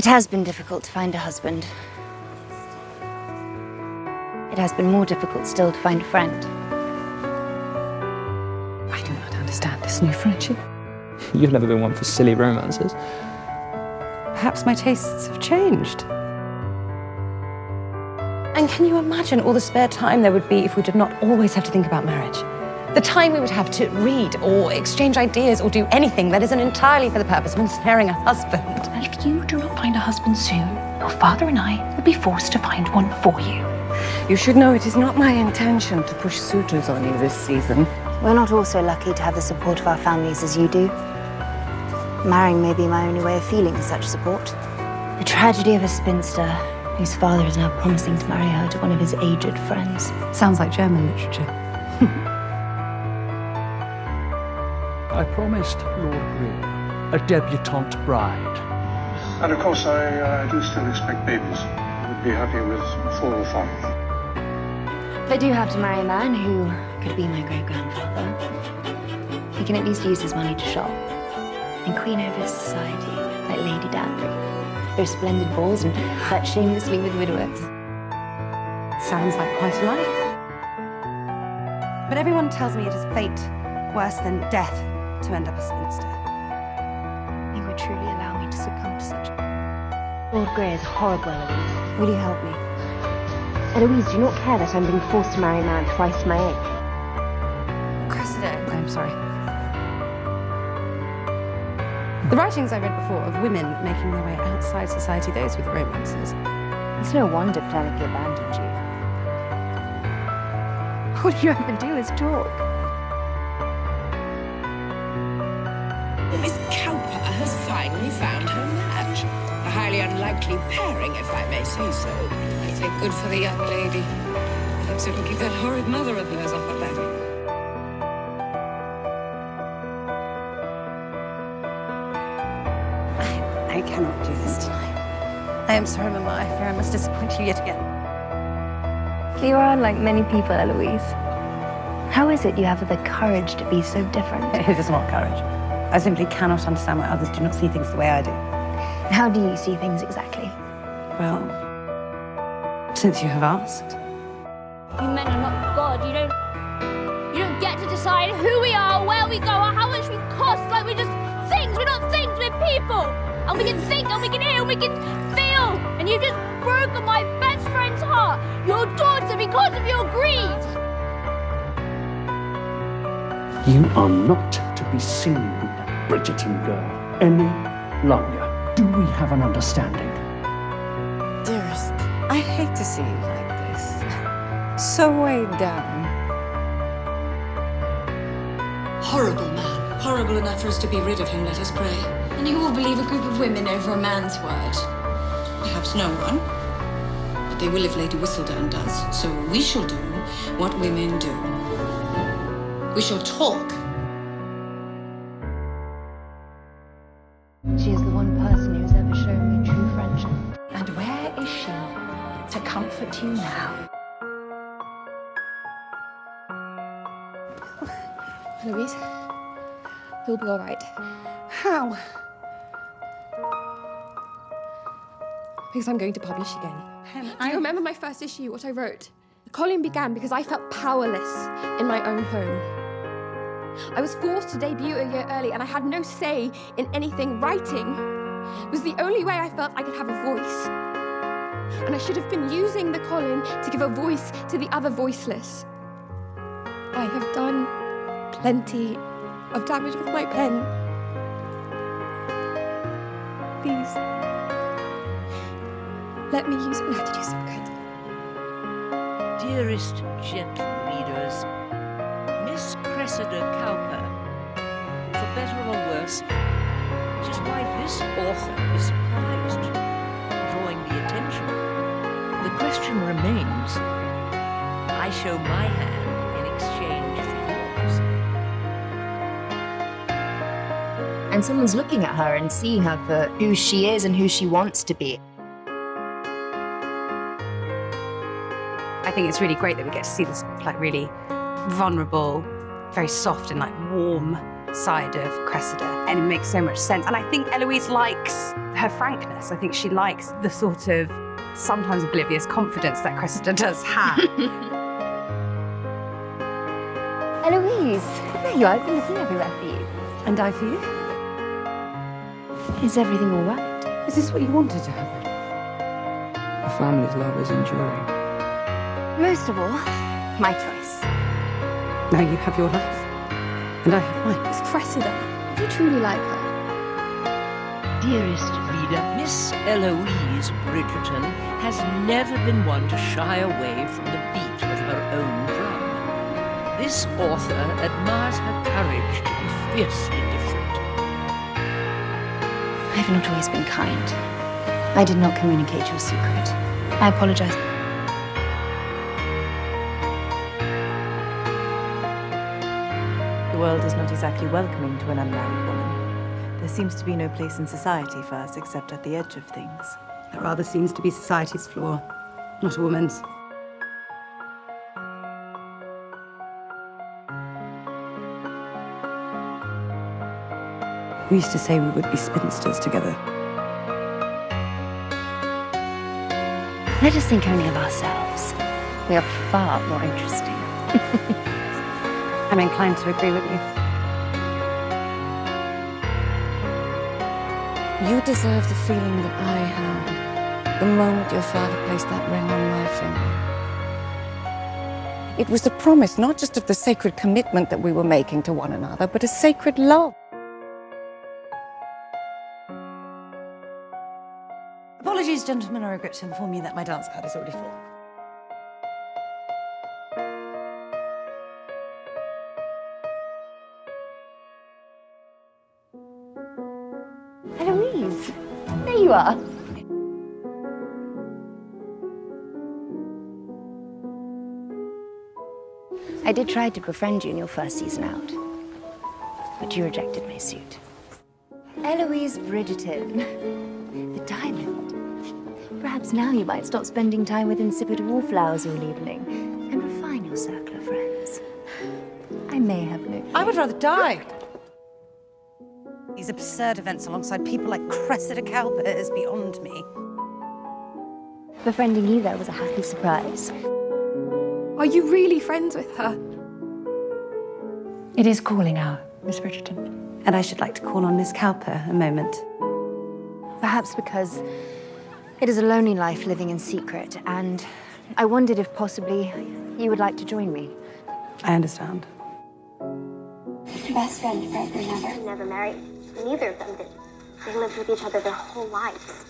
It has been difficult to find a husband. It has been more difficult still to find a friend. I do not understand this new friendship. You've never been one for silly romances. Perhaps my tastes have changed. And can you imagine all the spare time there would be if we did not always have to think about marriage? The time we would have to read or exchange ideas or do anything that isn't entirely for the purpose of ensnaring a husband. Well, if you do not find a husband soon, your father and I will be forced to find one for you. You should know it is not my intention to push suitors on you this season. We're not all so lucky to have the support of our families as you do. Marrying may be my only way of feeling such support. The tragedy of a spinster whose father is now promising to marry her to one of his aged friends. Sounds like German literature. I promised Lord Greer a debutante bride. And of course, I do still expect babies. I would be happy with 4 or 5. I do have to marry a man who could be my great-grandfather. He can at least use his money to shop. And queen over society, like Lady Danbury. There are splendid balls and flirt shamelessly with widowers. Sounds like quite a life. But everyone tells me it is fate worse than death to end up a spinster. You would truly allow me to succumb to such... Lord Grey is horrible, Eloise. Will you help me? Eloise, do you not care that I'm being forced to marry a man twice my age? Cressida. I'm sorry. The writings I read before of women making their way outside society, those were the romances. It's no wonder Penelope abandoned you. All you ever do is talk. Miss Cowper has finally found her match. A highly unlikely pairing, if I may say so. I say good for the young lady. Perhaps it'll keep that horrid mother of hers off her back. I cannot do this tonight. I am sorry, Mama. I fear I must disappoint you yet again. You are unlike many people, Eloise. How is it you have the courage to be so different? It is not courage. I simply cannot understand why others do not see things the way I do. How do you see things exactly? Well, since you have asked. You men are not God. You don't get to decide who we are, where we go, or how much we cost. Like we're just things. We're not things. We're people. And we can think, and we can hear, and we can feel. And you've just broken my best friend's heart. Your daughter because of your greed. You are not to be seen with that Bridgerton girl any longer. Do we have an understanding? Dearest, I hate to see you like this. So weighed down. Horrible man. Horrible enough for us to be rid of him, let us pray. And you will believe a group of women over a man's word. Perhaps no one. But they will if Lady Whistledown does. So we shall do what women do. We shall talk. She is the one person who has ever shown me true friendship. And where is she to comfort you now? Eloise, you'll be all right. How? Because I'm going to publish again. Do you remember my first issue, what I wrote? The column began because I felt powerless in my own home. I was forced to debut a year early and I had no say in anything. Writing was the only way I felt I could have a voice. And I should have been using the column to give a voice to the other voiceless. I have done plenty of damage with my pen. Please, let me use it now to do some good. Dearest gentle readers, Miss Cressida Cowper, for better or worse, which is why this author is surprised, drawing the attention. The question remains, I show my hand in exchange for yours. And someone's looking at her and seeing her for who she is and who she wants to be. I think it's really great that we get to see this like really vulnerable, very soft and like warm side of Cressida, and it makes so much sense. And I think Eloise likes her frankness. I think she likes the sort of sometimes oblivious confidence that Cressida does have. Eloise, there you are. I've been looking everywhere for you. And I for you? Is everything all right? Is this what you wanted to happen? A family's love is enduring. Most of all, my choice. Now you have your life, and I have mine. It's Cressida. Do you truly like her? Dearest reader, Miss Eloise Bridgerton has never been one to shy away from the beat of her own drum. This author admires her courage to be fiercely different. I've not always been kind. I did not communicate your secret. I apologize. The world is not exactly welcoming to an unmarried woman. There seems to be no place in society for us except at the edge of things. That rather seems to be society's flaw, not a woman's. We used to say we would be spinsters together. Let us think only of ourselves. We are far more interesting. I'm inclined to agree with you. You deserve the feeling that I had the moment your father placed that ring on my finger. It was the promise not just of the sacred commitment that we were making to one another, but a sacred love. Apologies, gentlemen. I regret to inform you that my dance card is already full. Eloise, there you are. I did try to befriend you in your first season out, but you rejected my suit. Eloise Bridgerton, the diamond. Perhaps now you might stop spending time with insipid wallflowers all evening and refine your circle of friends. I may have no... I would rather die. These absurd events alongside people like Cressida Cowper is beyond me. Befriending you there was a happy surprise. Are you really friends with her? It is calling hour, Miss Bridgerton. And I should like to call on Miss Cowper a moment. Perhaps because it is a lonely life living in secret, and I wondered if possibly you would like to join me. I understand. Best friend forever and ever. Never married. Neither of them did. They lived with each other their whole lives.